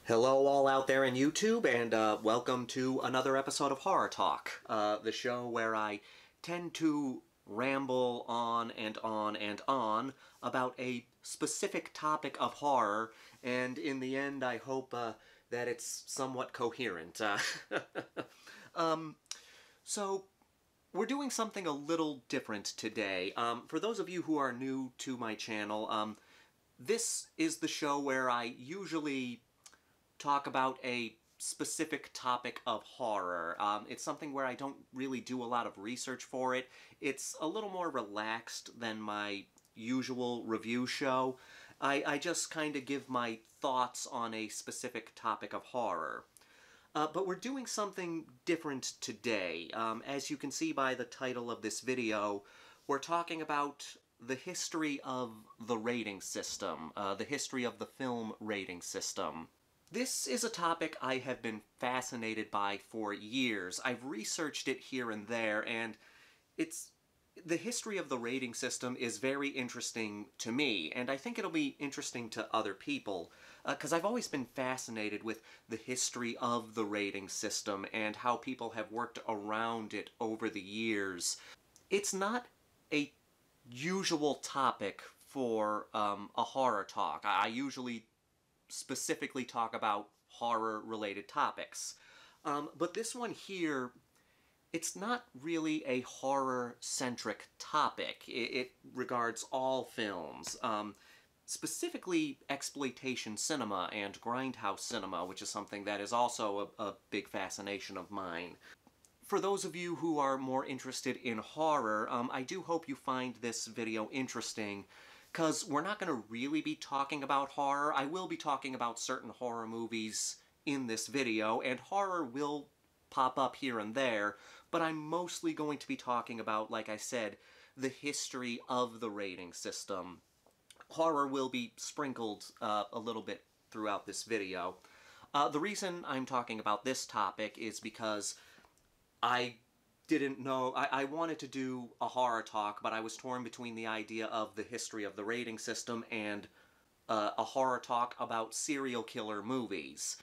Hello all out there in YouTube, and welcome to another episode of Horror Talk, the show where I tend to ramble on and on and on about a specific topic of horror, and in the end I hope that it's somewhat coherent. So, we're doing something a little different today. For those of you who are new to my channel, this is the show where I usually talk about a specific topic of horror. It's something where I don't really do a lot of research for it. It's a little more relaxed than my usual review show. I just kind of give my thoughts on a specific topic of horror. But we're doing something different today. As you can see by the title of this video, we're talking about the history of the rating system, the history of the film rating system. This is a topic I have been fascinated by for years. I've researched it here and there, and the history of the rating system is very interesting to me, and I think it'll be interesting to other people, because I've always been fascinated with the history of the rating system and how people have worked around it over the years. It's not a usual topic for a horror talk. I usually specifically talk about horror-related topics. But this one here, it's not really a horror-centric topic. It regards all films, specifically exploitation cinema and grindhouse cinema, which is something that is also a big fascination of mine. For those of you who are more interested in horror, I do hope you find this video interesting, because we're not going to really be talking about horror. I will be talking about certain horror movies in this video, and horror will pop up here and there, but I'm mostly going to be talking about, like I said, the history of the rating system. Horror will be sprinkled a little bit throughout this video. The reason I'm talking about this topic is because I didn't know. I wanted to do a horror talk, but I was torn between the idea of the history of the rating system and a horror talk about serial killer movies.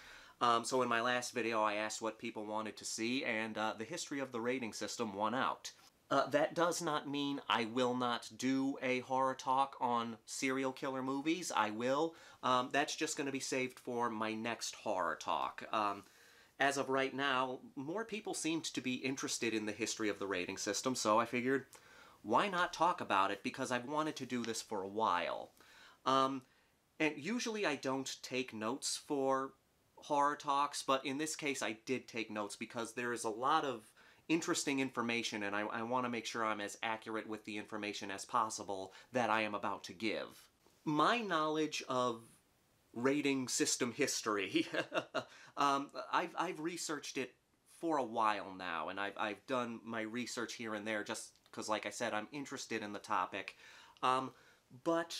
So in my last video I asked what people wanted to see, and the history of the rating system won out. That does not mean I will not do a horror talk on serial killer movies. I will. That's just going to be saved for my next horror talk. As of right now, more people seemed to be interested in the history of the rating system, so I figured, why not talk about it, because I've wanted to do this for a while. And usually I don't take notes for horror talks, but in this case I did take notes because there is a lot of interesting information, and I want to make sure I'm as accurate with the information as possible that I am about to give. My knowledge of rating system history, I've researched it for a while now, and I've done my research here and there just because, like I said, I'm interested in the topic. But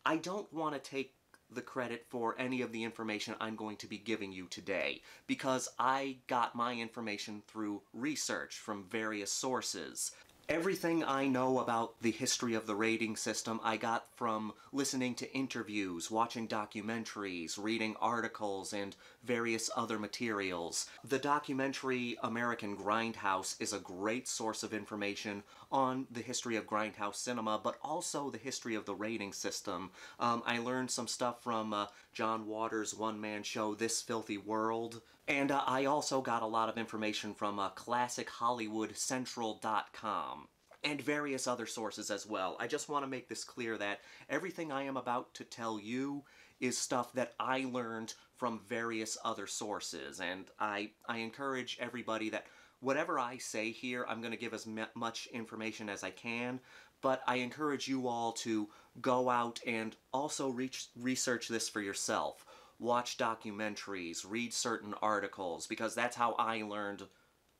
I don't want to take the credit for any of the information I'm going to be giving you today, because I got my information through research from various sources. Everything I know about the history of the rating system I got from listening to interviews, watching documentaries, reading articles, and various other materials. The documentary American Grindhouse is a great source of information on the history of grindhouse cinema, but also the history of the rating system. I learned some stuff from John Waters' one-man show, This Filthy World, and I also got a lot of information from ClassicHollywoodCentral.com. and various other sources as well. I just want to make this clear that everything I am about to tell you is stuff that I learned from various other sources, and I encourage everybody that whatever I say here, I'm going to give as much information as I can, but I encourage you all to go out and also research this for yourself. Watch documentaries, read certain articles, because that's how I learned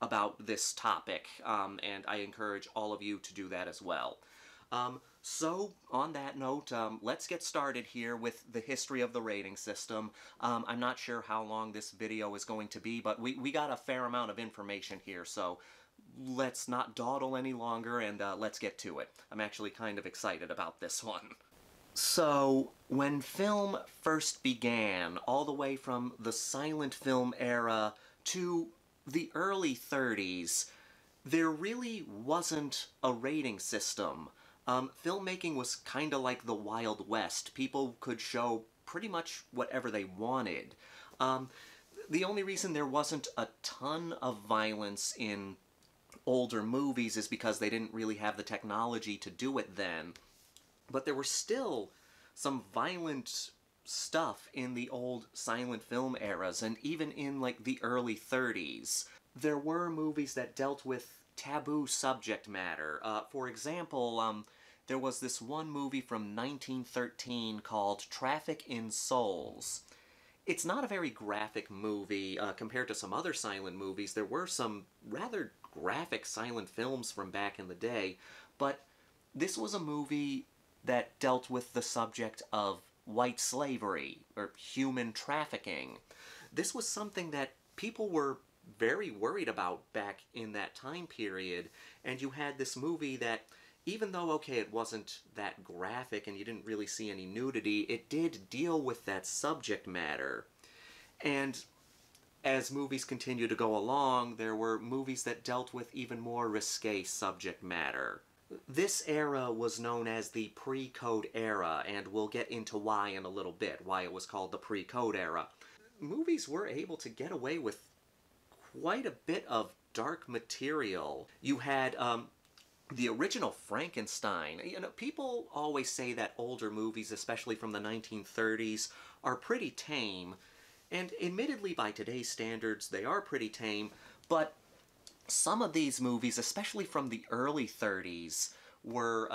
about this topic, and I encourage all of you to do that as well. So, on that note, let's get started here with the history of the rating system. I'm not sure how long this video is going to be, but we got a fair amount of information here, so let's not dawdle any longer and let's get to it. I'm actually kind of excited about this one. So, when film first began, all the way from the silent film era to the early 30s, there really wasn't a rating system. Filmmaking was kind of like the Wild West. People could show pretty much whatever they wanted. Um, the only reason there wasn't a ton of violence in older movies is because they didn't really have the technology to do it then. But there were still some violent stuff in the old silent film eras, and even in like the early 30s. There were movies that dealt with taboo subject matter. For example, there was this one movie from 1913 called Traffic in Souls. It's not a very graphic movie compared to some other silent movies. There were some rather graphic silent films from back in the day, but this was a movie that dealt with the subject of white slavery, or human trafficking. This was something that people were very worried about back in that time period, and you had this movie that, even though, okay, it wasn't that graphic and you didn't really see any nudity, it did deal with that subject matter. And as movies continue to go along, there were movies that dealt with even more risque subject matter. This era was known as the pre-code era, and we'll get into why in a little bit, why it was called the pre-code era. Movies were able to get away with quite a bit of dark material. You had the original Frankenstein. You know, people always say that older movies, especially from the 1930s, are pretty tame, and admittedly by today's standards they are pretty tame, but some of these movies, especially from the early 30s, were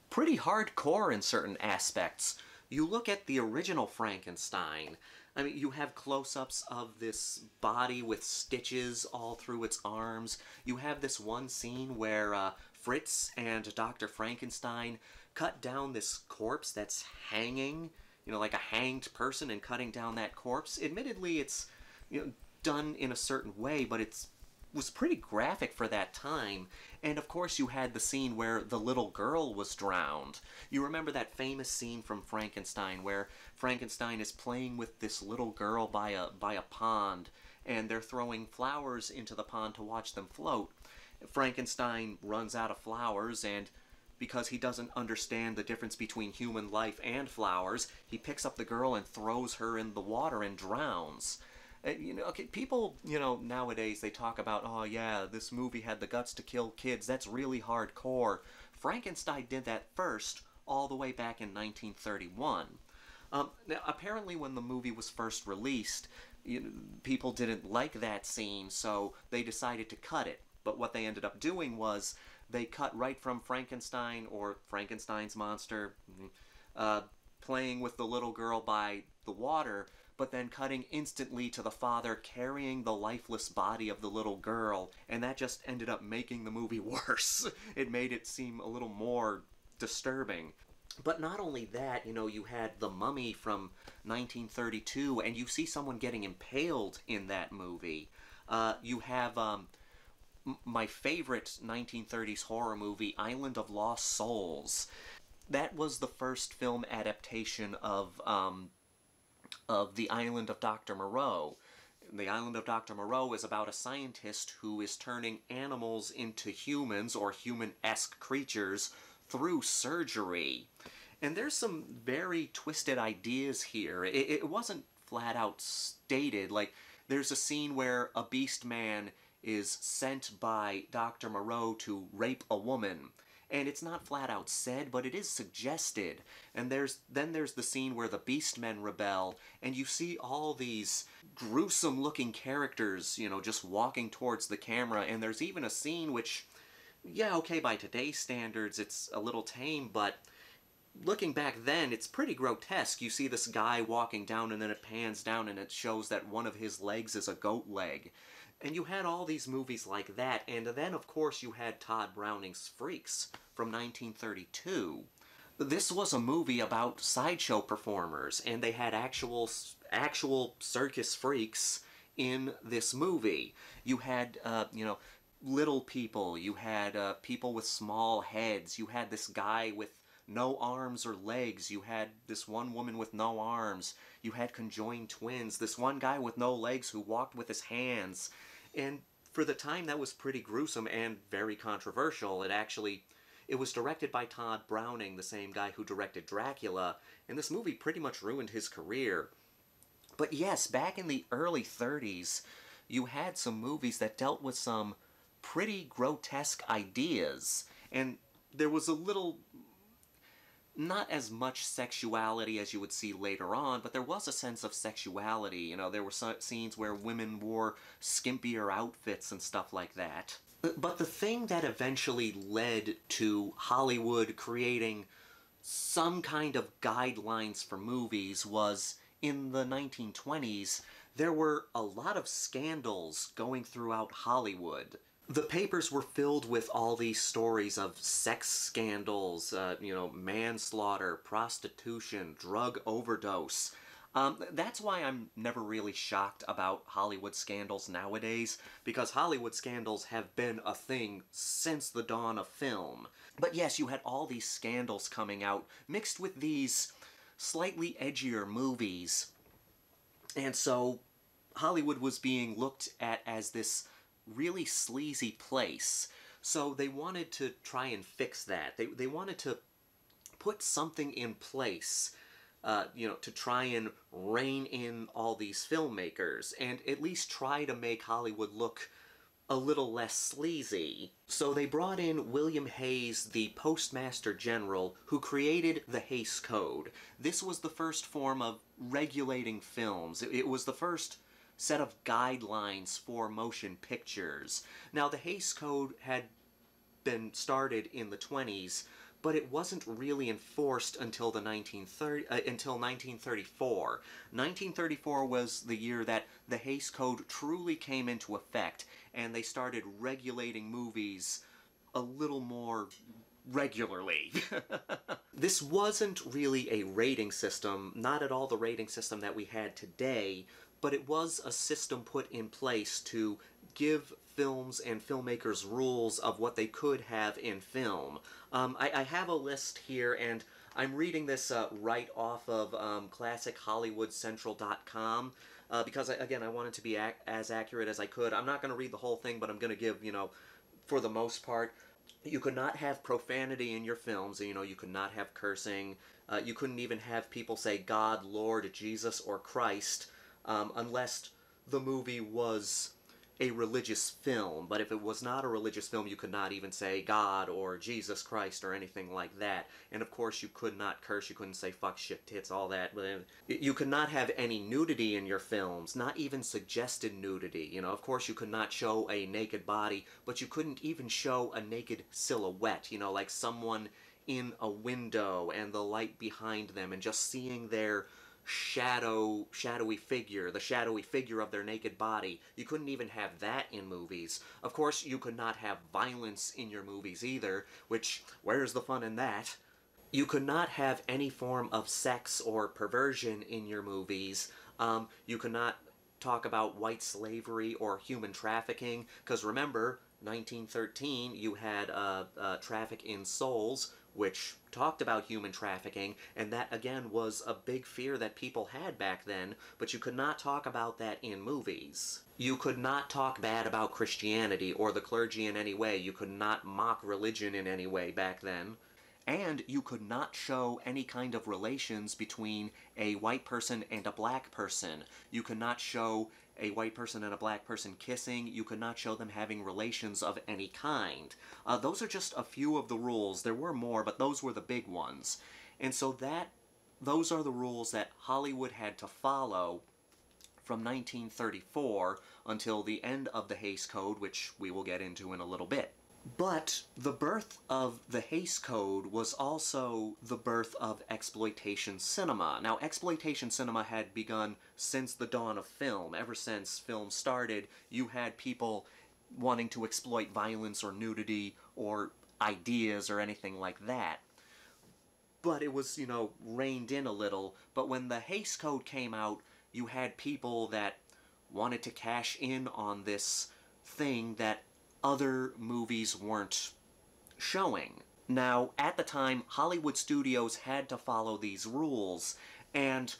pretty hardcore in certain aspects. You look at the original Frankenstein, I mean, you have close-ups of this body with stitches all through its arms. You have this one scene where Fritz and Dr. Frankenstein cut down this corpse that's hanging, you know, like a hanged person, and cutting down that corpse. Admittedly, it's, you know, done in a certain way, but it's was pretty graphic for that time. And of course you had the scene where the little girl was drowned. You remember that famous scene from Frankenstein where Frankenstein is playing with this little girl by a pond, and they're throwing flowers into the pond to watch them float. Frankenstein runs out of flowers, and because he doesn't understand the difference between human life and flowers, he picks up the girl and throws her in the water and drowns. You know, okay, people, you know, nowadays they talk about, oh yeah, this movie had the guts to kill kids. That's really hardcore. Frankenstein did that first, all the way back in 1931. Now, apparently when the movie was first released, people didn't like that scene, so they decided to cut it. But what they ended up doing was they cut right from Frankenstein, or Frankenstein's monster, playing with the little girl by the water, but then cutting instantly to the father carrying the lifeless body of the little girl, and that just ended up making the movie worse. It made it seem a little more disturbing. But not only that, you know, you had The Mummy from 1932, and you see someone getting impaled in that movie. You have my favorite 1930s horror movie, Island of Lost Souls. That was the first film adaptation of The Island of Dr. Moreau. The Island of Dr. Moreau is about a scientist who is turning animals into humans, or human-esque creatures, through surgery. And there's some very twisted ideas here. It wasn't flat out stated. Like, there's a scene where a beast man is sent by Dr. Moreau to rape a woman. And it's not flat out said, but it is suggested. And then there's the scene where the Beastmen rebel, and you see all these gruesome looking characters, you know, just walking towards the camera. And there's even a scene which, yeah, okay, by today's standards it's a little tame, but looking back then, it's pretty grotesque. You see this guy walking down, and then it pans down and it shows that one of his legs is a goat leg. And you had all these movies like that, and then of course you had Todd Browning's Freaks from 1932. This was a movie about sideshow performers, and they had actual circus freaks in this movie. You had, you know, little people, you had people with small heads, you had this guy with no arms or legs. You had this one woman with no arms. You had conjoined twins. This one guy with no legs who walked with his hands. And for the time, that was pretty gruesome and very controversial. It was directed by Todd Browning, the same guy who directed Dracula, and this movie pretty much ruined his career. But yes, back in the early 30s, you had some movies that dealt with some pretty grotesque ideas, and there was a little, not as much sexuality as you would see later on, but there was a sense of sexuality. You know, there were some scenes where women wore skimpier outfits and stuff like that. But the thing that eventually led to Hollywood creating some kind of guidelines for movies was in the 1920s, there were a lot of scandals going throughout Hollywood. The papers were filled with all these stories of sex scandals, manslaughter, prostitution, drug overdose. That's why I'm never really shocked about Hollywood scandals nowadays, because Hollywood scandals have been a thing since the dawn of film. But yes, you had all these scandals coming out, mixed with these slightly edgier movies. And so Hollywood was being looked at as this really sleazy place. So they wanted to try and fix that. They wanted to put something in place, to try and rein in all these filmmakers, and at least try to make Hollywood look a little less sleazy. So they brought in William Hayes, the Postmaster General, who created the Hays Code. This was the first form of regulating films. It was the first set of guidelines for motion pictures. Now, the Hays Code had been started in the 20s, but it wasn't really enforced until until 1934. 1934 was the year that the Hays Code truly came into effect, and they started regulating movies a little more regularly. This wasn't really a rating system, not at all the rating system that we had today, but it was a system put in place to give films and filmmakers rules of what they could have in film. I have a list here, and I'm reading this right off of ClassicHollywoodCentral.com, because, again, I wanted to be as accurate as I could. I'm not going to read the whole thing, but I'm going to give, for the most part, you could not have profanity in your films. You could not have cursing. You couldn't even have people say God, Lord, Jesus, or Christ, unless the movie was a religious film. But if it was not a religious film, you could not even say God or Jesus Christ or anything like that. And of course, you could not curse. You couldn't say fuck, shit, tits, all that. You could not have any nudity in your films, not even suggested nudity. Of course, you could not show a naked body, but you couldn't even show a naked silhouette, like someone in a window and the light behind them and just seeing their shadowy figure, the shadowy figure of their naked body. You couldn't even have that in movies. Of course, you could not have violence in your movies either, which, where's the fun in that? You could not have any form of sex or perversion in your movies. You could not talk about white slavery or human trafficking, because remember, 1913, you had Traffic in Souls, which talked about human trafficking, and that, again, was a big fear that people had back then, but you could not talk about that in movies. You could not talk bad about Christianity or the clergy in any way. You could not mock religion in any way back then. And you could not show any kind of relations between a white person and a black person. You could not show a white person and a black person kissing. You could not show them having relations of any kind. Those are just a few of the rules. There were more, but those were the big ones. And so those are the rules that Hollywood had to follow from 1934 until the end of the Hays Code, which we will get into in a little bit. But the birth of the Hays Code was also the birth of exploitation cinema. Now, exploitation cinema had begun since the dawn of film. Ever since film started, you had people wanting to exploit violence or nudity or ideas or anything like that. But it was, reined in a little. But when the Hays Code came out, you had people that wanted to cash in on this thing that other movies weren't showing. Now, at the time, Hollywood studios had to follow these rules, and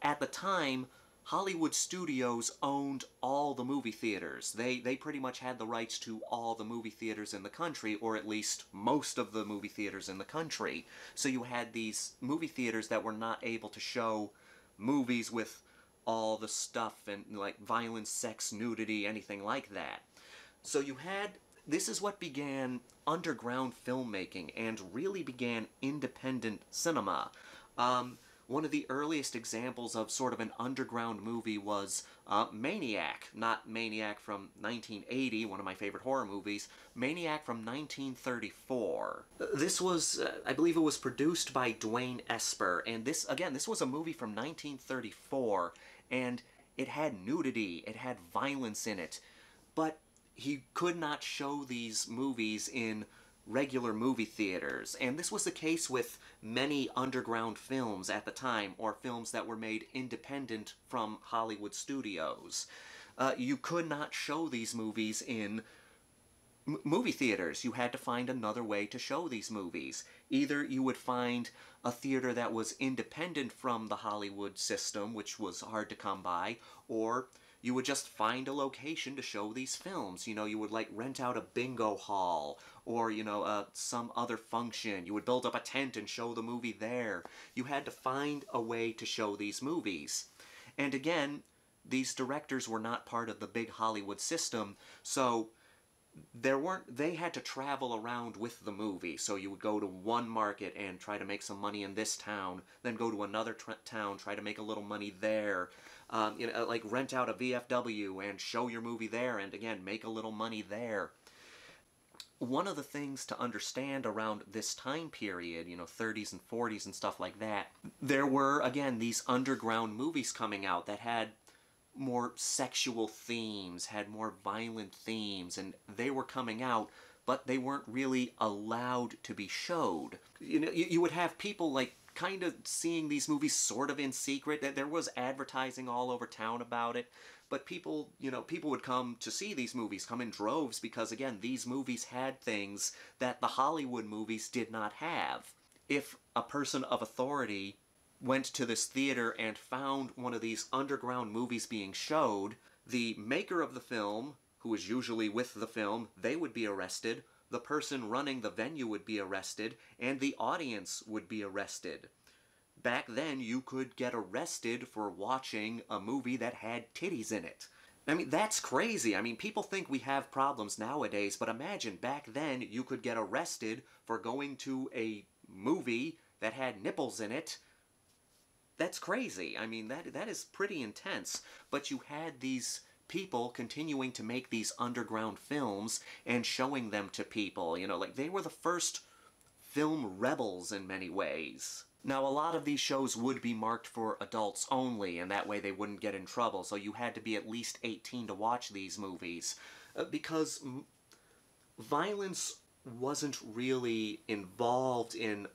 at the time, Hollywood studios owned all the movie theaters. They pretty much had the rights to all the movie theaters in the country, or at least most of the movie theaters in the country. So you had these movie theaters that were not able to show movies with all the stuff and like violence, sex, nudity, anything like that. So you had, this is what began underground filmmaking and really began independent cinema. One of the earliest examples of sort of an underground movie was Maniac. Not Maniac from 1980, one of my favorite horror movies. Maniac from 1934. This was, I believe it was produced by Dwayne Esper, and this, again, this was a movie from 1934, and it had nudity, it had violence in it, but he could not show these movies in regular movie theaters, and this was the case with many underground films at the time, or films that were made independent from Hollywood studios. You could not show these movies in movie theaters. You had to find another way to show these movies. Either you would find a theater that was independent from the Hollywood system, which was hard to come by, or you would just find a location to show these films. You know, you would like rent out a bingo hall, or, you know, some other function. You would build up a tent and show the movie there. You had to find a way to show these movies. And again, these directors were not part of the big Hollywood system, so they had to travel around with the movie. So you would go to one market and try to make some money in this town, then go to another town, try to make a little money there. You know, like rent out a VFW and show your movie there, and again, make a little money there. One of the things to understand around this time period, you know, 30s and 40s and stuff like that, there were, again, these underground movies coming out that had more sexual themes, had more violent themes, and they were coming out, but they weren't really allowed to be showed. You know, you would have people like kind of seeing these movies sort of in secret. There was advertising all over town about it, but people, you know, people would come to see these movies, come in droves, because again, these movies had things that the Hollywood movies did not have. If a person of authority went to this theater and found one of these underground movies being showed, the maker of the film, who was usually with the film, they would be arrested, the person running the venue would be arrested, and the audience would be arrested. Back then, you could get arrested for watching a movie that had titties in it. I mean, that's crazy. I mean, people think we have problems nowadays, but imagine back then you could get arrested for going to a movie that had nipples in it. That's crazy. I mean, that is pretty intense. But you had these people continuing to make these underground films and showing them to people. You know, like, they were the first film rebels in many ways. Now, a lot of these shows would be marked for adults only, and that way they wouldn't get in trouble, so you had to be at least 18 to watch these movies. Because violence wasn't really involved in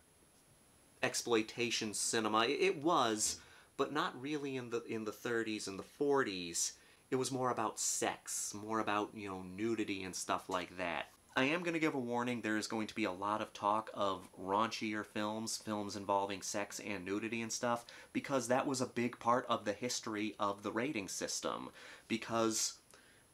exploitation cinema. It was, but not really in the 30s and the 40s. It was more about sex, more about, you know, nudity and stuff like that. I am going to give a warning, there is going to be a lot of talk of raunchier films, films involving sex and nudity and stuff, because that was a big part of the history of the rating system. Because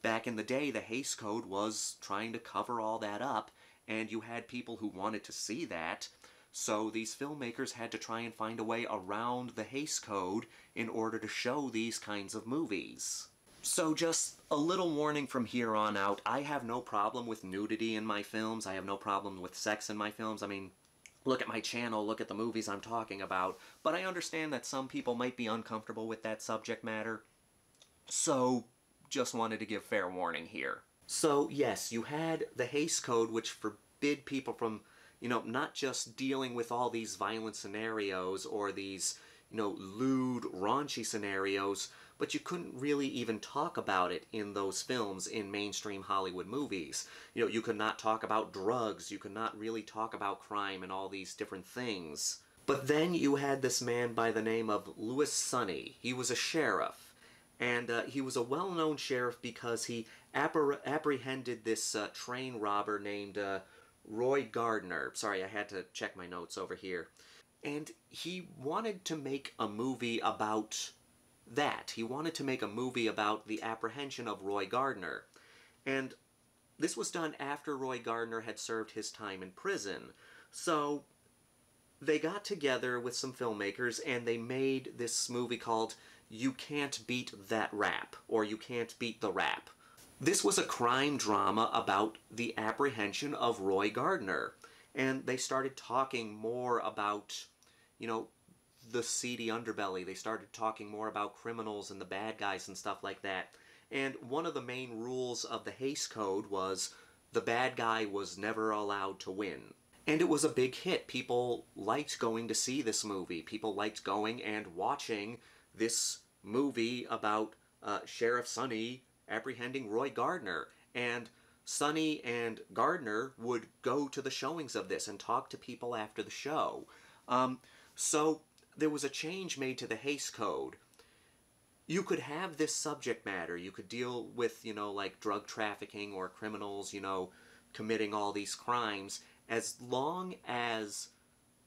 back in the day, the Hays Code was trying to cover all that up, and you had people who wanted to see that, so these filmmakers had to try and find a way around the Hays Code in order to show these kinds of movies. So just a little warning from here on out, I have no problem with nudity in my films, I have no problem with sex in my films. I mean, look at my channel, look at the movies I'm talking about, but I understand that some people might be uncomfortable with that subject matter, so just wanted to give fair warning here. So yes, you had the Hays Code, which forbid people from, you know, not just dealing with all these violent scenarios or these, you know, lewd, raunchy scenarios, but you couldn't really even talk about it in those films in mainstream Hollywood movies. You know, you could not talk about drugs, you could not really talk about crime and all these different things. But then you had this man by the name of Louis Sonny. He was a sheriff, and he was a well-known sheriff because he apprehended this train robber named Roy Gardner. Sorry, I had to check my notes over here. And he wanted to make a movie about that. He wanted to make a movie about the apprehension of Roy Gardner. And this was done after Roy Gardner had served his time in prison. So they got together with some filmmakers and they made this movie called You Can't Beat That Rap, or You Can't Beat the Rap. This was a crime drama about the apprehension of Roy Gardner. And they started talking more about, you know, the seedy underbelly. They started talking more about criminals and the bad guys and stuff like that. And one of the main rules of the Hays Code was the bad guy was never allowed to win. And it was a big hit. People liked going to see this movie. People liked going and watching this movie about Sheriff Sonny apprehending Roy Gardner. And Sonny and Gardner would go to the showings of this and talk to people after the show. So there was a change made to the Hays Code. You could have this subject matter. You could deal with, you know, like drug trafficking or criminals, you know, committing all these crimes, as long as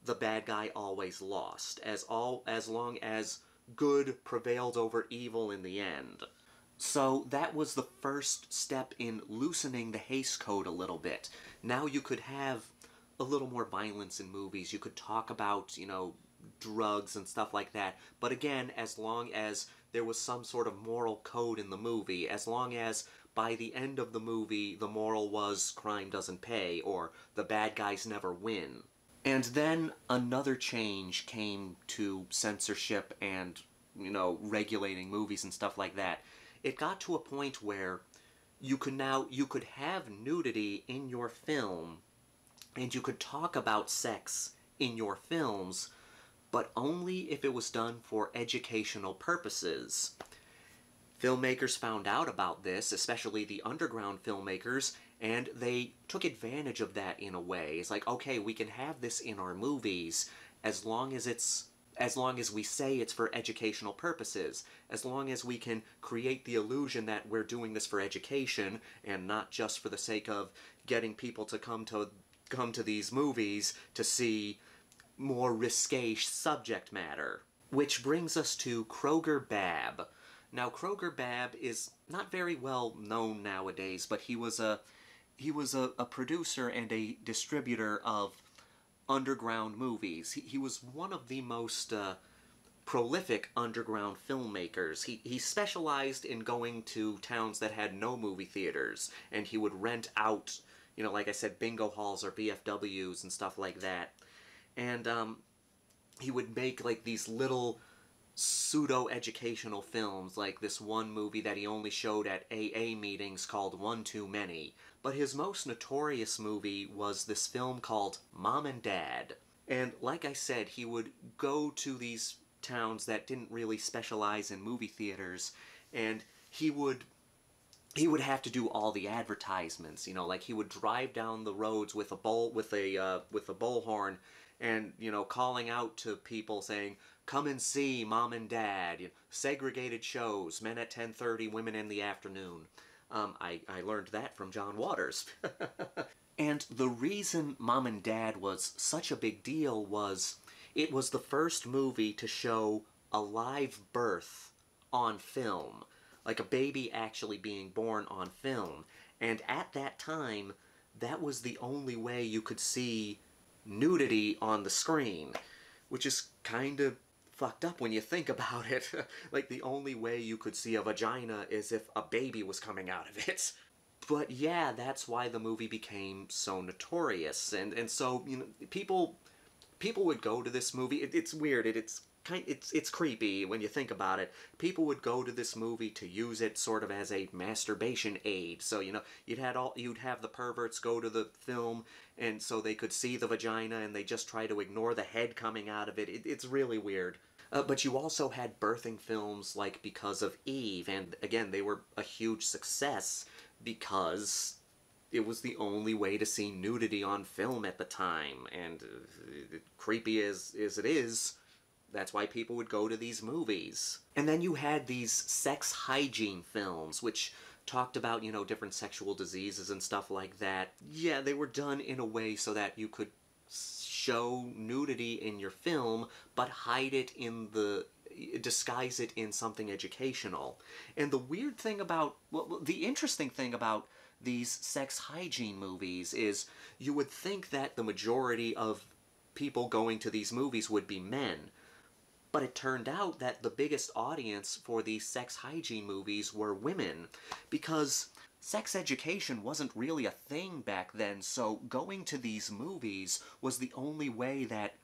the bad guy always lost, as long as good prevailed over evil in the end. So that was the first step in loosening the Hays Code a little bit. Now you could have a little more violence in movies. You could talk about, you know, drugs and stuff like that. But again, as long as there was some sort of moral code in the movie, as long as by the end of the movie the moral was crime doesn't pay, or the bad guys never win. And then another change came to censorship and, you know, regulating movies and stuff like that. It got to a point where you could have nudity in your film, and you could talk about sex in your films, but only if it was done for educational purposes. Filmmakers found out about this, especially the underground filmmakers, and they took advantage of that in a way. It's like, okay, we can have this in our movies as long as we say it's for educational purposes, as long as we can create the illusion that we're doing this for education and not just for the sake of getting people to come to these movies to see more risque subject matter. Which brings us to Kroger Babb. Now, Kroger Babb is not very well known nowadays, but he was a producer and a distributor of underground movies. He was one of the most prolific underground filmmakers. He specialized in going to towns that had no movie theaters, and he would rent out, you know, like I said, bingo halls or VFWs and stuff like that. And he would make like these little pseudo-educational films, like this one movie that he only showed at AA meetings called One Too Many. But his most notorious movie was this film called Mom and Dad. And like I said, he would go to these towns that didn't really specialize in movie theaters, and he would have to do all the advertisements, you know, like he would drive down the roads with a bullhorn and, you know, calling out to people saying, come and see Mom and Dad, you know, segregated shows, men at 10:30, women in the afternoon. I learned that from John Waters. And the reason Mom and Dad was such a big deal was it was the first movie to show a live birth on film, like a baby actually being born on film. And at that time, that was the only way you could see nudity on the screen, which is kind of fucked up when you think about it. Like, the only way you could see a vagina is if a baby was coming out of it. But yeah, that's why the movie became so notorious. And so, you know, people would go to this movie. It's weird. It's creepy when you think about it. People would go to this movie to use it sort of as a masturbation aid. So, you know, you'd have the perverts go to the film, and so they could see the vagina, and they just try to ignore the head coming out of it. It's really weird. But you also had birthing films like Because of Eve, and again, they were a huge success because it was the only way to see nudity on film at the time, and creepy as it is, that's why people would go to these movies. And then you had these sex hygiene films, which talked about, you know, different sexual diseases and stuff like that. Yeah, they were done in a way so that you could show nudity in your film, but hide it in the disguise it in something educational. And the weird thing about, well, the interesting thing about these sex hygiene movies is you would think that the majority of people going to these movies would be men. But it turned out that the biggest audience for these sex hygiene movies were women, because sex education wasn't really a thing back then, so going to these movies was the only way that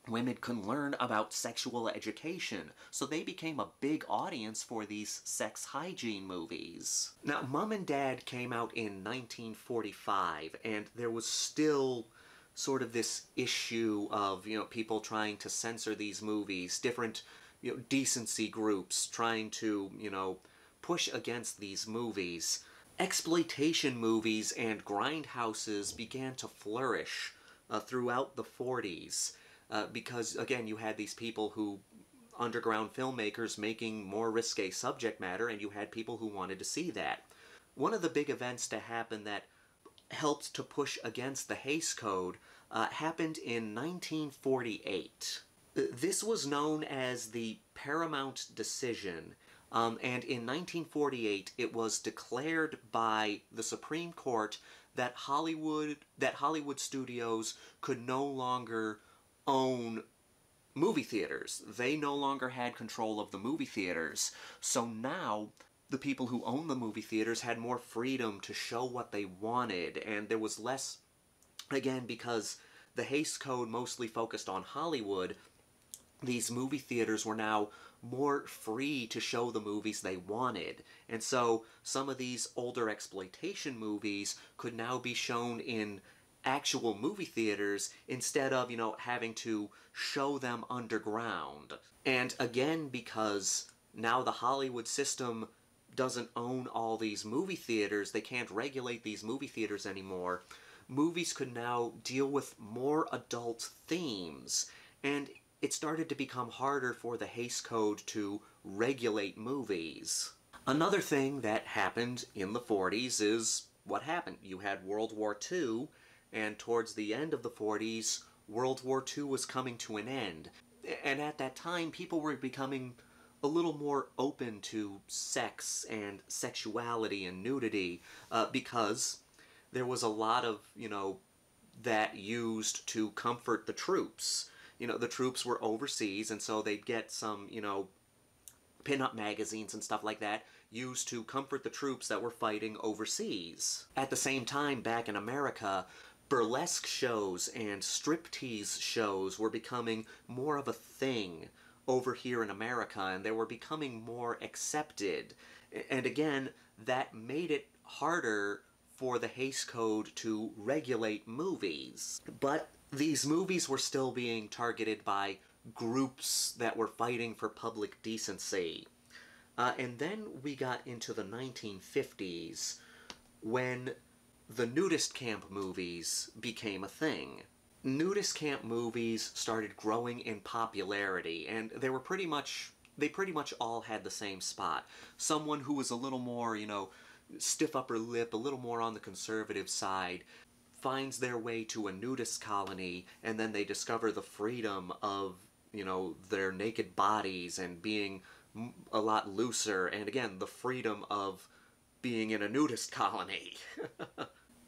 women could learn about sexual education, so they became a big audience for these sex hygiene movies. Now, Mom and Dad came out in 1945, and there was still sort of this issue of, you know, people trying to censor these movies, different, you know, decency groups trying to, you know, push against these movies. Exploitation movies and grindhouses began to flourish throughout the 40s. Because, again, you had these people who, underground filmmakers making more risque subject matter, and you had people who wanted to see that. One of the big events to happen that helped to push against the Hays Code happened in 1948. This was known as the Paramount Decision, and in 1948 it was declared by the Supreme Court that Hollywood studios could no longer own movie theaters. They no longer had control of the movie theaters. So now the people who owned the movie theaters had more freedom to show what they wanted, and there was less, again, because the Hays Code mostly focused on Hollywood, these movie theaters were now more free to show the movies they wanted. And so some of these older exploitation movies could now be shown in actual movie theaters instead of, you know, having to show them underground. And again, because now the Hollywood system doesn't own all these movie theaters, they can't regulate these movie theaters anymore, movies could now deal with more adult themes, and it started to become harder for the Hays Code to regulate movies. Another thing that happened in the 40s is what happened. You had World War II, and towards the end of the 40s, World War II was coming to an end. And at that time, people were becoming a little more open to sex and sexuality and nudity, because there was a lot of, you know, that used to comfort the troops. You know, the troops were overseas, and so they'd get some, you know, pin-up magazines and stuff like that used to comfort the troops that were fighting overseas. At the same time, back in America, burlesque shows and striptease shows were becoming more of a thing over here in America, and they were becoming more accepted. And again, that made it harder for the Hays Code to regulate movies. But these movies were still being targeted by groups that were fighting for public decency. And then we got into the 1950s, when the nudist camp movies became a thing. Nudist camp movies started growing in popularity, and they pretty much all had the same spot. Someone who was a little more, you know, stiff upper lip, a little more on the conservative side, finds their way to a nudist colony, and then they discover the freedom of, you know, their naked bodies and being a lot looser, and again, the freedom of being in a nudist colony.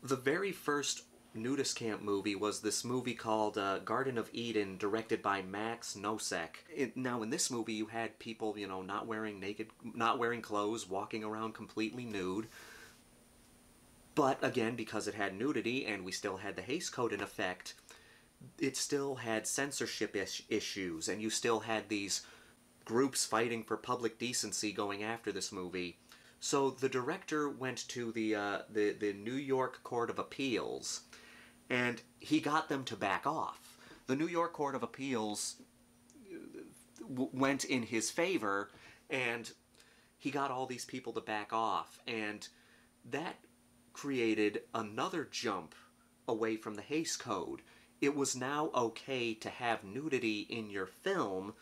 The very first nudist camp movie was this movie called Garden of Eden, directed by Max Nosek. Now, in this movie, you had people, you know, not wearing clothes, walking around completely nude. But again, because it had nudity and we still had the Hays Code in effect, it still had censorship issues, and you still had these groups fighting for public decency going after this movie. So the director went to the New York Court of Appeals, and he got them to back off. The New York Court of Appeals went in his favor, and he got all these people to back off, and that created another jump away from the Hays Code. It was now okay to have nudity in your film,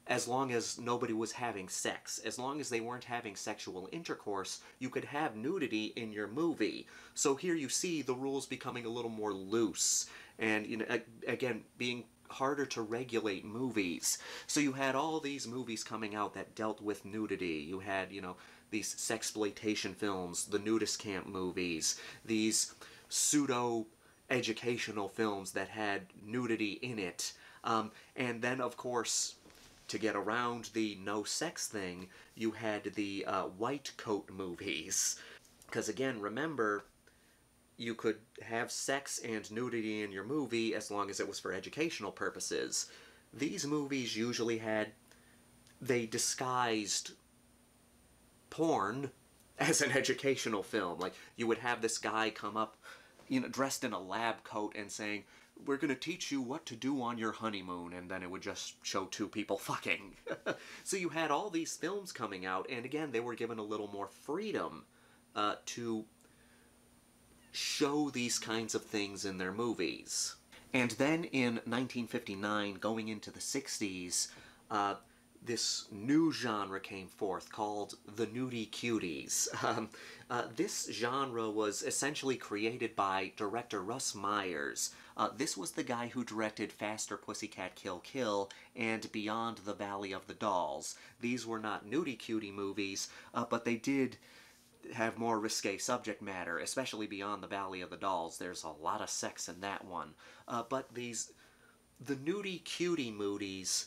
as long as nobody was having sex. As long as they weren't having sexual intercourse, you could have nudity in your movie. So here you see the rules becoming a little more loose, and, you know, again, being harder to regulate movies. So you had all these movies coming out that dealt with nudity. You had, you know, these sexploitation films, the nudist camp movies, these pseudo-educational films that had nudity in it. And then, of course, to get around the no sex thing, you had the white coat movies. Because again, remember, you could have sex and nudity in your movie as long as it was for educational purposes. These movies usually they disguised porn as an educational film. Like, you would have this guy come up, you know, dressed in a lab coat and saying, "We're going to teach you what to do on your honeymoon," and then it would just show two people fucking. So you had all these films coming out, and again, they were given a little more freedom to show these kinds of things in their movies. And then in 1959, going into the 60s, this new genre came forth called the nudie cuties. This genre was essentially created by director Russ Myers. This was the guy who directed Faster Pussycat Kill Kill and Beyond the Valley of the Dolls. These were not nudie cutie movies, but they did have more risque subject matter, especially Beyond the Valley of the Dolls. There's a lot of sex in that one. But the nudie cutie movies,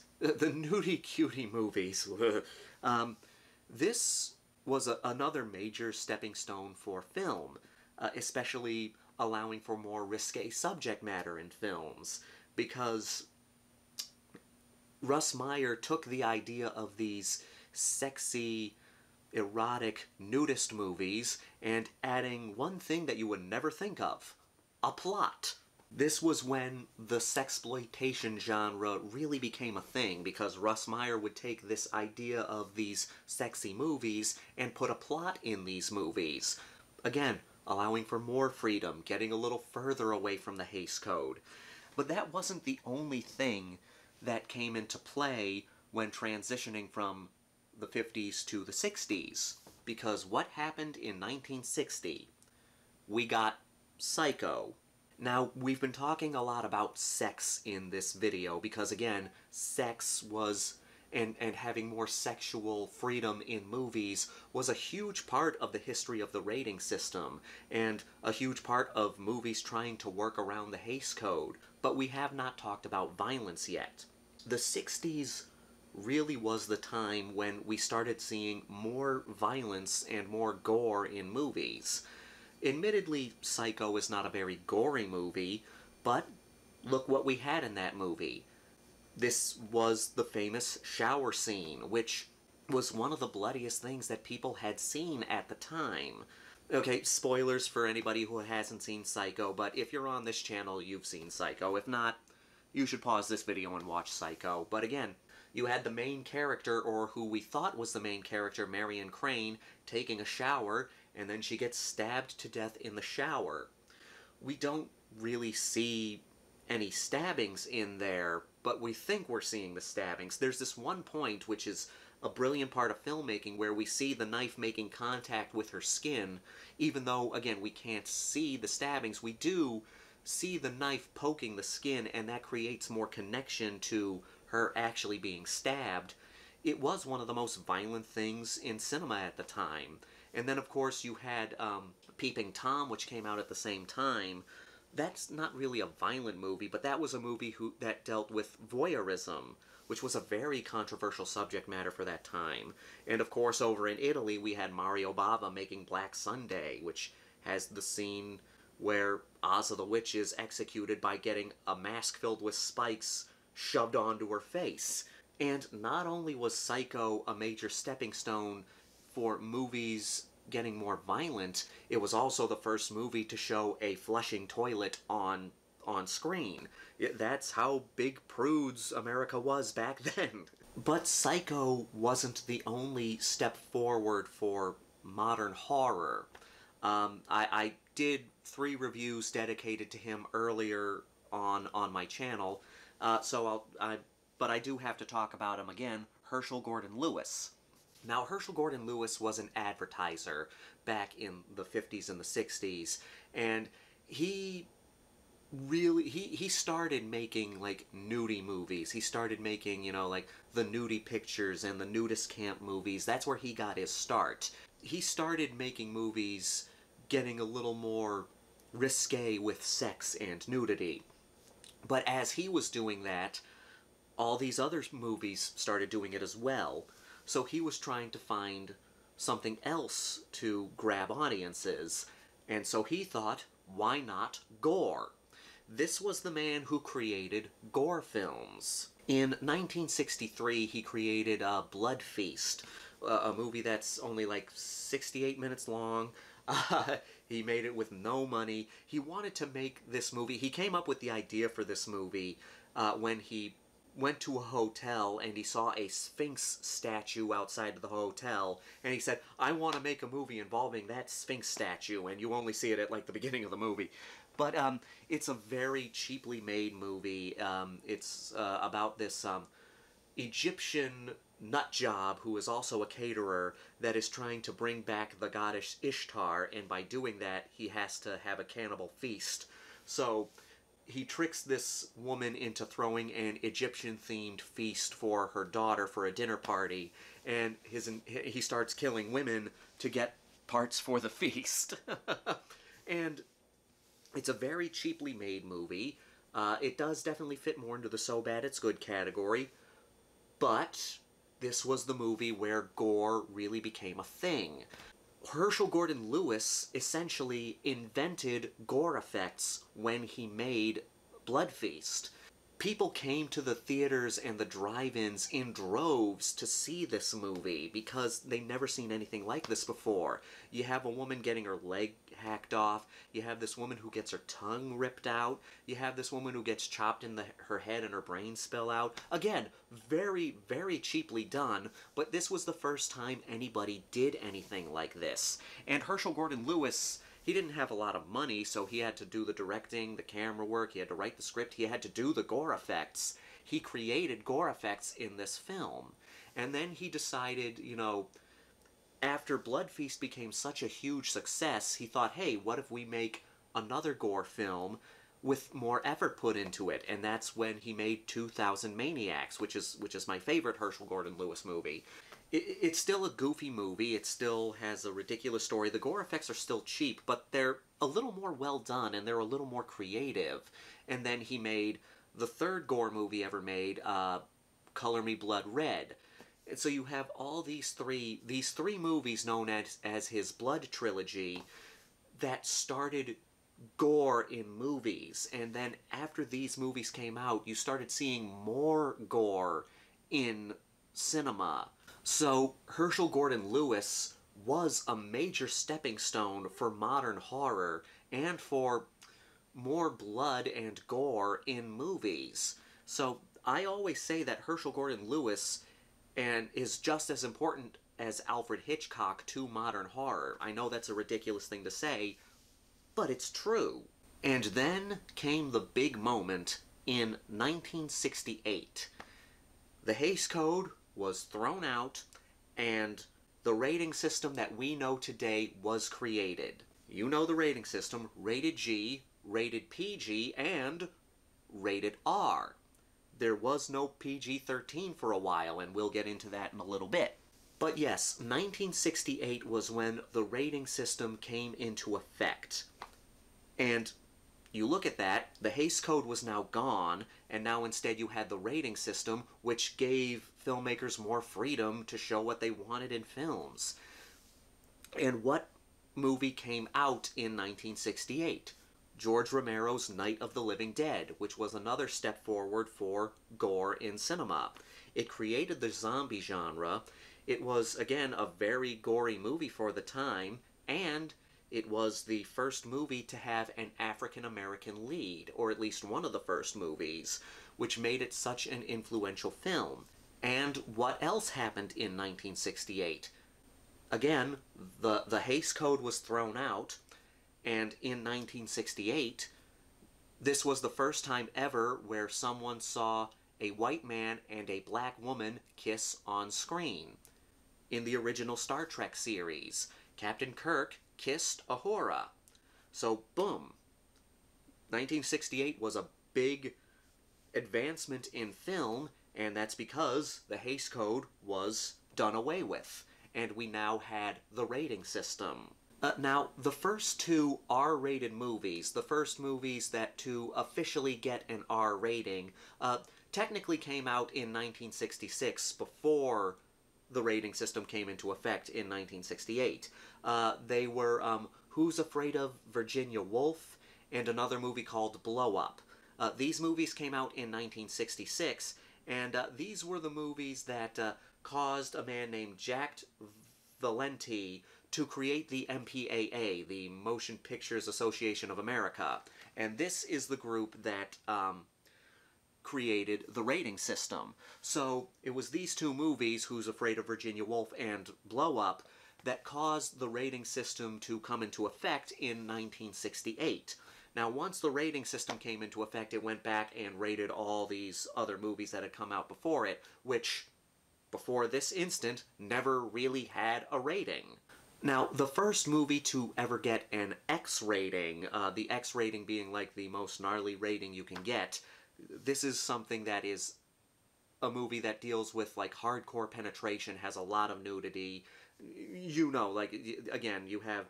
this was another major stepping stone for film, especially allowing for more risque subject matter in films, because Russ Meyer took the idea of these sexy, erotic, nudist movies and adding one thing that you would never think of: a plot. This was when the sexploitation genre really became a thing, because Russ Meyer would take this idea of these sexy movies and put a plot in these movies. Again, allowing for more freedom, getting a little further away from the Hays Code. But that wasn't the only thing that came into play when transitioning from the 50s to the 60s. Because what happened in 1960? We got Psycho. Now, we've been talking a lot about sex in this video because, again, sex was, and having more sexual freedom in movies was a huge part of the history of the rating system, and a huge part of movies trying to work around the Hays Code. But we have not talked about violence yet. The 60s really was the time when we started seeing more violence and more gore in movies. Admittedly, Psycho is not a very gory movie, but look what we had in that movie. This was the famous shower scene, which was one of the bloodiest things that people had seen at the time. Okay, spoilers for anybody who hasn't seen Psycho, but if you're on this channel, you've seen Psycho. If not, you should pause this video and watch Psycho. But again, you had the main character, or who we thought was the main character, Marion Crane, taking a shower, and then she gets stabbed to death in the shower. We don't really see any stabbings in there, but we think we're seeing the stabbings. There's this one point, which is a brilliant part of filmmaking, where we see the knife making contact with her skin, even though, again, we can't see the stabbings. We do see the knife poking the skin, and that creates more connection to her actually being stabbed. It was one of the most violent things in cinema at the time. And then, of course, you had Peeping Tom, which came out at the same time. That's not really a violent movie, but that was a movie that dealt with voyeurism, which was a very controversial subject matter for that time. And, of course, over in Italy, we had Mario Bava making Black Sunday, which has the scene where Ozza the Witch is executed by getting a mask filled with spikes shoved onto her face. And not only was Psycho a major stepping stone for movies getting more violent, it was also the first movie to show a flushing toilet on screen. That's how big prudes America was back then. But Psycho wasn't the only step forward for modern horror. I did 3 reviews dedicated to him earlier on my channel, so but I do have to talk about him again, Herschel Gordon Lewis. Now, Herschel Gordon Lewis was an advertiser back in the 50s and the 60s, and he started making, like, nudie movies. He started making, you know, like, the nudie pictures and the nudist camp movies. That's where he got his start. He started making movies getting a little more risque with sex and nudity. But as he was doing that, all these other movies started doing it as well. So he was trying to find something else to grab audiences. And so he thought, why not gore? This was the man who created gore films. In 1963, he created Blood Feast, a movie that's only like 68 minutes long. He made it with no money. He wanted to make this movie. He came up with the idea for this movie when he went to a hotel and he saw a Sphinx statue outside of the hotel, and he said, I want to make a movie involving that Sphinx statue, and you only see it at, like, the beginning of the movie. But it's a very cheaply made movie. It's about this Egyptian nut job who is also a caterer that is trying to bring back the goddess Ishtar, and by doing that, he has to have a cannibal feast. So he tricks this woman into throwing an Egyptian-themed feast for her daughter for a dinner party, and he starts killing women to get parts for the feast. And it's a very cheaply made movie. It does definitely fit more into the so bad it's good category, but this was the movie where gore really became a thing. Herschel Gordon Lewis essentially invented gore effects when he made Blood Feast. People came to the theaters and the drive-ins in droves to see this movie because they'd never seen anything like this before. You have a woman getting her leg hacked off. You have this woman who gets her tongue ripped out. You have this woman who gets chopped in her head and her brains spill out. Again, very, very cheaply done, but this was the first time anybody did anything like this. And Herschel Gordon Lewis, he didn't have a lot of money, so he had to do the directing, the camera work, he had to write the script, he had to do the gore effects. He created gore effects in this film. And then he decided, you know, after Blood Feast became such a huge success, he thought, hey, what if we make another gore film with more effort put into it? And that's when he made 2000 Maniacs, which is my favorite Herschel Gordon Lewis movie. It's still a goofy movie, it still has a ridiculous story, the gore effects are still cheap, but they're a little more well done and they're a little more creative. And then he made the third gore movie ever made, Color Me Blood Red. And so you have all these three movies known as his Blood Trilogy that started gore in movies. And then after these movies came out, you started seeing more gore in cinema. So Herschel Gordon Lewis was a major stepping stone for modern horror and for more blood and gore in movies. So I always say that Herschel Gordon Lewis is just as important as Alfred Hitchcock to modern horror. I know that's a ridiculous thing to say, but it's true. And then came the big moment in 1968. The Hays Code was thrown out, and the rating system that we know today was created. You know the rating system: rated G, rated PG, and rated R. There was no PG-13 for a while, and we'll get into that in a little bit. But yes, 1968 was when the rating system came into effect. And you look at that, the Hays Code was now gone, and now instead you had the rating system, which gave filmmakers more freedom to show what they wanted in films. And what movie came out in 1968? George Romero's Night of the Living Dead, which was another step forward for gore in cinema. It created the zombie genre. It was, again, a very gory movie for the time, and it was the first movie to have an African-American lead, or at least one of the first movies, which made it such an influential film. And what else happened in 1968? Again, the Hays Code was thrown out, and in 1968, this was the first time ever where someone saw a white man and a black woman kiss on screen. In the original Star Trek series, Captain Kirk kissed Uhura. So, boom. 1968 was a big advancement in film, and that's because the Hays Code was done away with, and we now had the rating system. Now, the first two R-rated movies, the first movies that to officially get an R rating, technically came out in 1966 before the rating system came into effect in 1968. They were Who's Afraid of Virginia Woolf and another movie called Blow Up. These movies came out in 1966, and these were the movies that caused a man named Jack Valenti to create the MPAA, the Motion Pictures Association of America. And this is the group that created the rating system. So it was these two movies, Who's Afraid of Virginia Woolf and Blow Up, that caused the rating system to come into effect in 1968. Now, once the rating system came into effect, it went back and rated all these other movies that had come out before it, which, before this instant, never really had a rating. Now, the first movie to ever get an X rating, the X rating being like the most gnarly rating you can get, this is something that is a movie that deals with, like, hardcore penetration, has a lot of nudity. You know, like, again, you have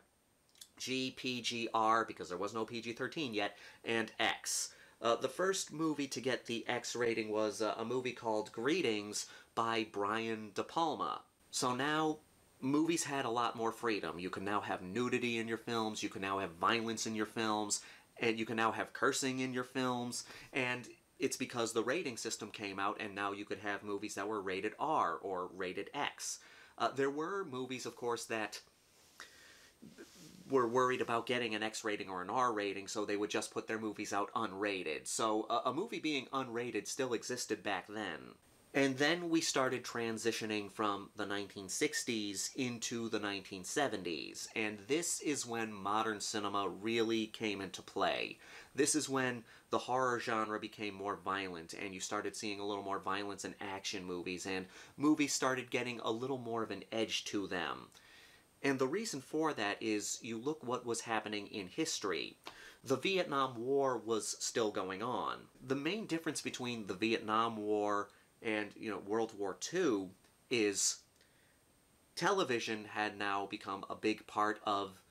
G, PG, R, because there was no PG-13 yet, and X. The first movie to get the X rating was a movie called Greetings by Brian De Palma. So now, movies had a lot more freedom. You can now have nudity in your films, you can now have violence in your films, and you can now have cursing in your films, and it's because the rating system came out, and now you could have movies that were rated R or rated X. There were movies, of course, that were worried about getting an X rating or an R rating, so they would just put their movies out unrated. So a movie being unrated still existed back then. And then we started transitioning from the 1960s into the 1970s, and this is when modern cinema really came into play. This is when the horror genre became more violent, and you started seeing a little more violence in action movies, and movies started getting a little more of an edge to them. And the reason for that is, you look what was happening in history. The Vietnam War was still going on. The main difference between the Vietnam War and, World War II is television had now become a big part of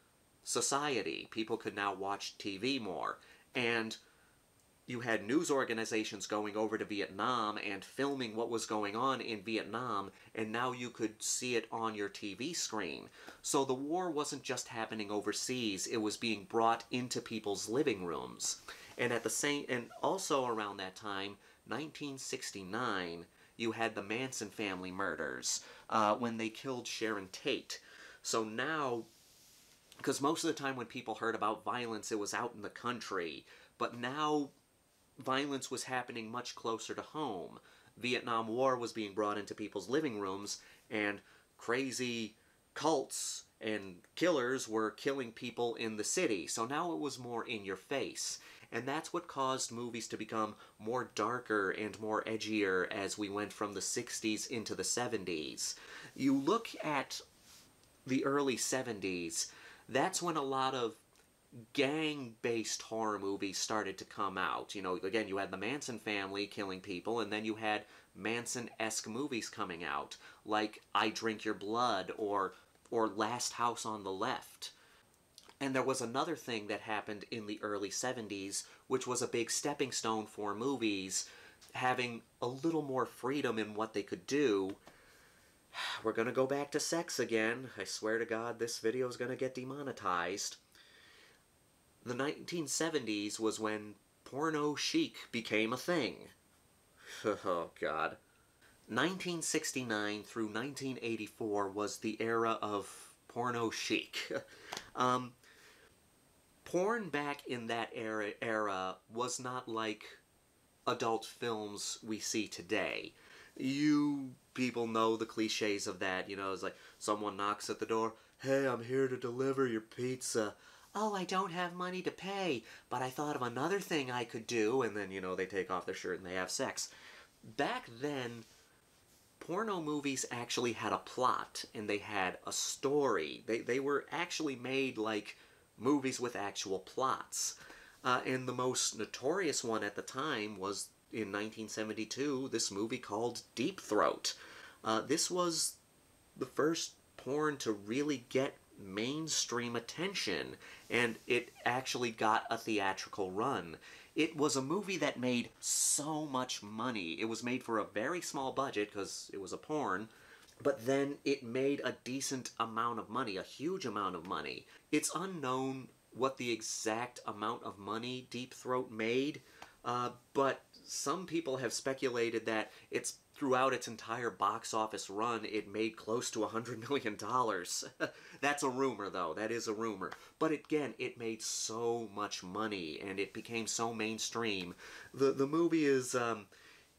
society. People could now watch TV more. And you had news organizations going over to Vietnam and filming what was going on in Vietnam, and now you could see it on your TV screen. So the war wasn't just happening overseas, it was being brought into people's living rooms. And also around that time, 1969, you had the Manson family murders, when they killed Sharon Tate. So now, because most of the time when people heard about violence, it was out in the country, but now violence was happening much closer to home. Vietnam War was being brought into people's living rooms, and crazy cults and killers were killing people in the city. So now it was more in your face. And that's what caused movies to become more darker and more edgier as we went from the 60s into the 70s. You look at the early 70s, that's when a lot of gang-based horror movies started to come out. Again, you had the Manson family killing people, and then you had Manson-esque movies coming out, like I Drink Your Blood or Last House on the Left. And there was another thing that happened in the early 70s, which was a big stepping stone for movies having a little more freedom in what they could do. We're gonna go back to sex again. I swear to God, this video is gonna get demonetized. The 1970s was when porno chic became a thing. Oh, God. 1969 through 1984 was the era of porno chic. Porn back in that era was not like adult films we see today. You people know the cliches of that, it's like someone knocks at the door, "Hey, I'm here to deliver your pizza." "Oh, I don't have money to pay, but I thought of another thing I could do," and then, they take off their shirt and they have sex. back then, porno movies actually had a plot, and they had a story. They were actually made like movies with actual plots. And the most notorious one at the time was, in 1972, this movie called Deep Throat. This was the first porn to really get mainstream attention, and it actually got a theatrical run. It was a movie that made so much money. It was made for a very small budget because it was a porn, but then it made a decent amount of money, a huge amount of money. It's unknown what the exact amount of money Deep Throat made, but some people have speculated that throughout its entire box office run, it made close to $100 million. That's a rumor, though. That is a rumor. But again, it made so much money, and it became so mainstream. The movie is,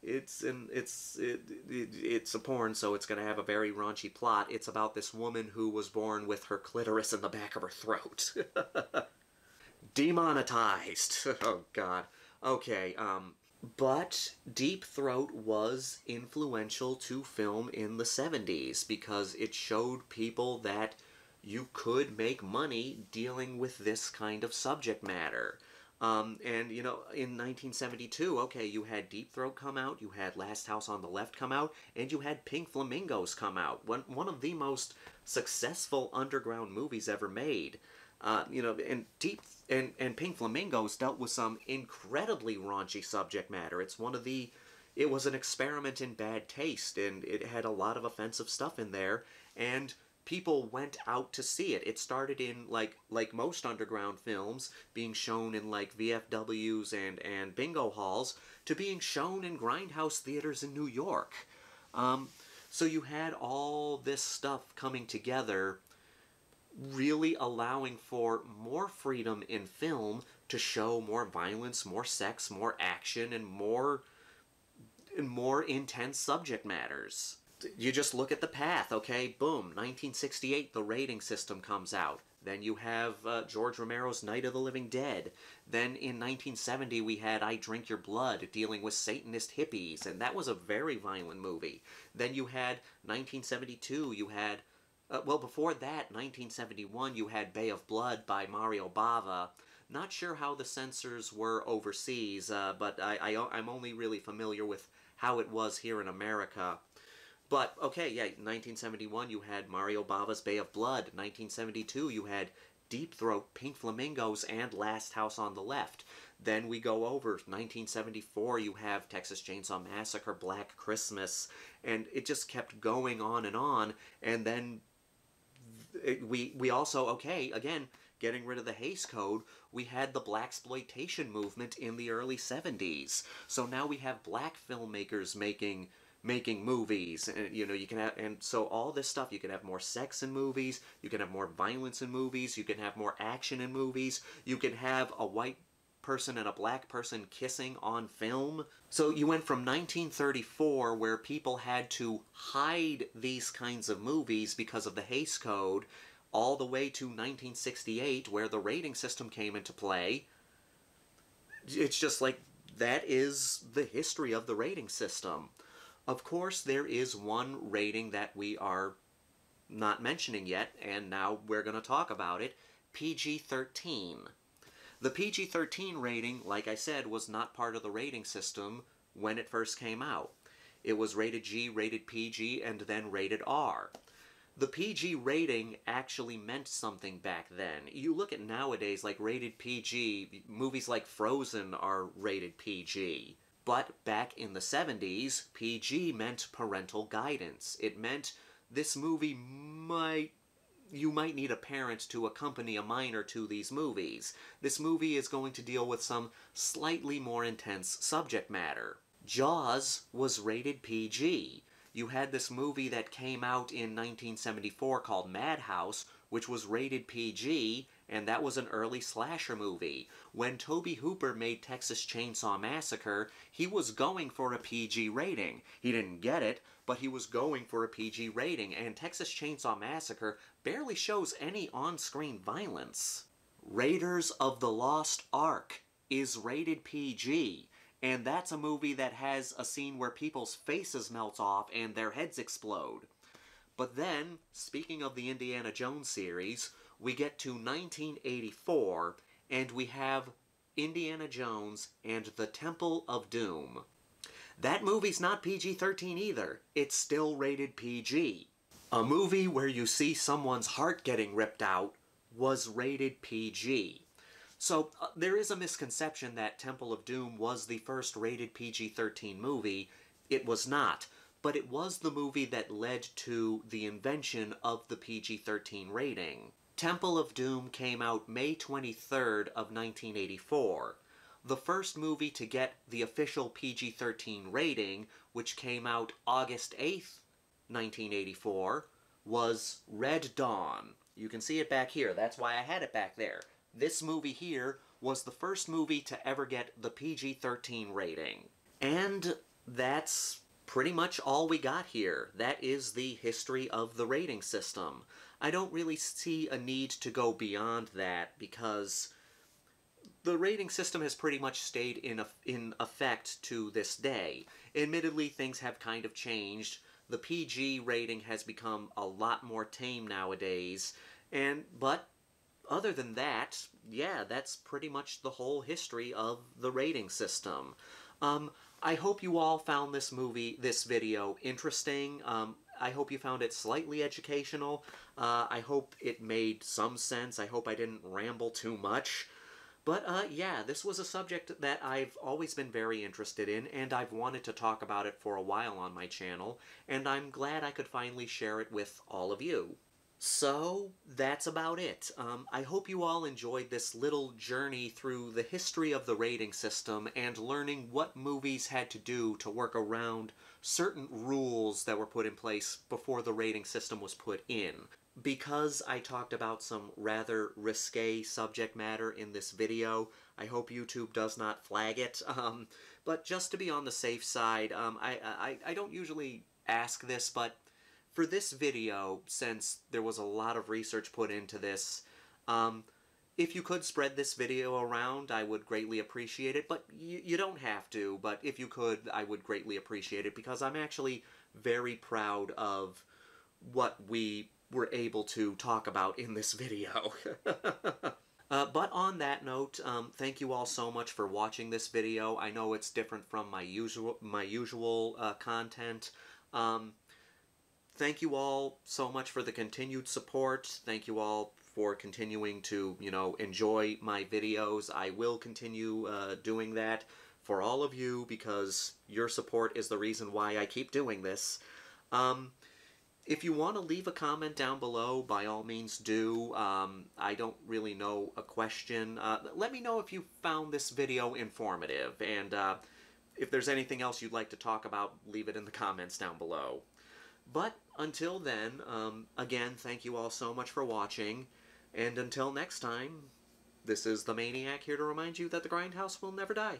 it's a porn, so it's going to have a very raunchy plot. It's about this woman who was born with her clitoris in the back of her throat. Demonetized. Oh, God. Okay, but Deep Throat was influential to film in the 70s because it showed people that you could make money dealing with this kind of subject matter. And, you know, in 1972, okay, you had Deep Throat come out, you had Last House on the Left come out, and you had Pink Flamingos come out. One of the most successful underground movies ever made. You know, and Pink Flamingos dealt with some incredibly raunchy subject matter. It was an experiment in bad taste, and it had a lot of offensive stuff in there, and people went out to see it. It started in, like most underground films, being shown in, like, VFWs and bingo halls, to being shown in grindhouse theaters in New York. So you had all this stuff coming together, really allowing for more freedom in film to show more violence, more sex, more action, and more intense subject matters. You just look at the path, okay? Boom, 1968, the rating system comes out. Then you have George Romero's Night of the Living Dead. Then in 1970, we had I Drink Your Blood, dealing with Satanist hippies, and that was a very violent movie. Then you had 1972, you had well, before that, 1971, you had Bay of Blood by Mario Bava. Not sure how the censors were overseas, but I'm only really familiar with how it was here in America. But, okay, yeah, 1971, you had Mario Bava's Bay of Blood. 1972, you had Deep Throat, Pink Flamingos, and Last House on the Left. Then we go over 1974, you have Texas Chainsaw Massacre, Black Christmas, and it just kept going on, and then we also, okay, again, getting rid of the Hays Code, we had the blaxploitation movement in the early 70s. So now we have black filmmakers making movies, and you know, you can have, and so all this stuff, you can have more sex in movies, you can have more violence in movies, you can have more action in movies, you can have a white person and a black person kissing on film. So you went from 1934, where people had to hide these kinds of movies because of the Hays Code, all the way to 1968, where the rating system came into play. It's just like, that is the history of the rating system. Of course, there is one rating that we are not mentioning yet, and now we're going to talk about it, PG-13. The PG-13 rating, like I said, was not part of the rating system when it first came out. It was rated G, rated PG, and then rated R. The PG rating actually meant something back then. You look at nowadays, like rated PG, movies like Frozen are rated PG. But back in the 70s, PG meant parental guidance. It meant this movie you might need a parent to accompany a minor to these movies. This movie is going to deal with some slightly more intense subject matter. Jaws was rated PG. You had this movie that came out in 1974 called Madhouse, which was rated PG, and that was an early slasher movie. When Tobe Hooper made Texas Chainsaw Massacre, he was going for a PG rating. He didn't get it, but he was going for a PG rating, and Texas Chainsaw Massacre barely shows any on-screen violence. Raiders of the Lost Ark is rated PG, And that's a movie that has a scene where people's faces melt off and their heads explode. But then, speaking of the Indiana Jones series, we get to 1984, and we have Indiana Jones and the Temple of Doom. That movie's not PG-13 either. It's still rated PG. A movie where you see someone's heart getting ripped out was rated PG. So there is a misconception that Temple of Doom was the first rated PG-13 movie. It was not. But it was the movie that led to the invention of the PG-13 rating. Temple of Doom came out May 23rd of 1984. The first movie to get the official PG-13 rating, which came out August 8th, 1984, was Red Dawn. You can see it back here. That's why I had it back there. This movie here was the first movie to ever get the PG-13 rating. And that's pretty much all we got here. That is the history of the rating system. I don't really see a need to go beyond that because the rating system has pretty much stayed in effect to this day. Admittedly, things have kind of changed. The PG rating has become a lot more tame nowadays, but other than that, yeah, that's pretty much the whole history of the rating system. I hope you all found this video interesting. I hope you found it slightly educational. I hope it made some sense. I hope I didn't ramble too much. But yeah, this was a subject that I've always been very interested in, and I've wanted to talk about it for a while on my channel, and I'm glad I could finally share it with all of you. So, that's about it. I hope you all enjoyed this little journey through the history of the rating system and learning what movies had to do to work around certain rules that were put in place before the rating system was put in. Because I talked about some rather risque subject matter in this video, I hope YouTube does not flag it. But just to be on the safe side, I don't usually ask this, but for this video, since there was a lot of research put into this, if you could spread this video around, I would greatly appreciate it, but you don't have to, but if you could, I would greatly appreciate it, because I'm actually very proud of what we were able to talk about in this video. But on that note, thank you all so much for watching this video. I know it's different from my usual content. Thank you all so much for the continued support. Thank you all for continuing to, enjoy my videos. I will continue doing that for all of you because your support is the reason why I keep doing this. If you want to leave a comment down below, by all means do. I don't really know a question. Let me know if you found this video informative, and if there's anything else you'd like to talk about, leave it in the comments down below. But until then, again, thank you all so much for watching, and until next time, this is the Maniac here to remind you that the Grindhouse will never die.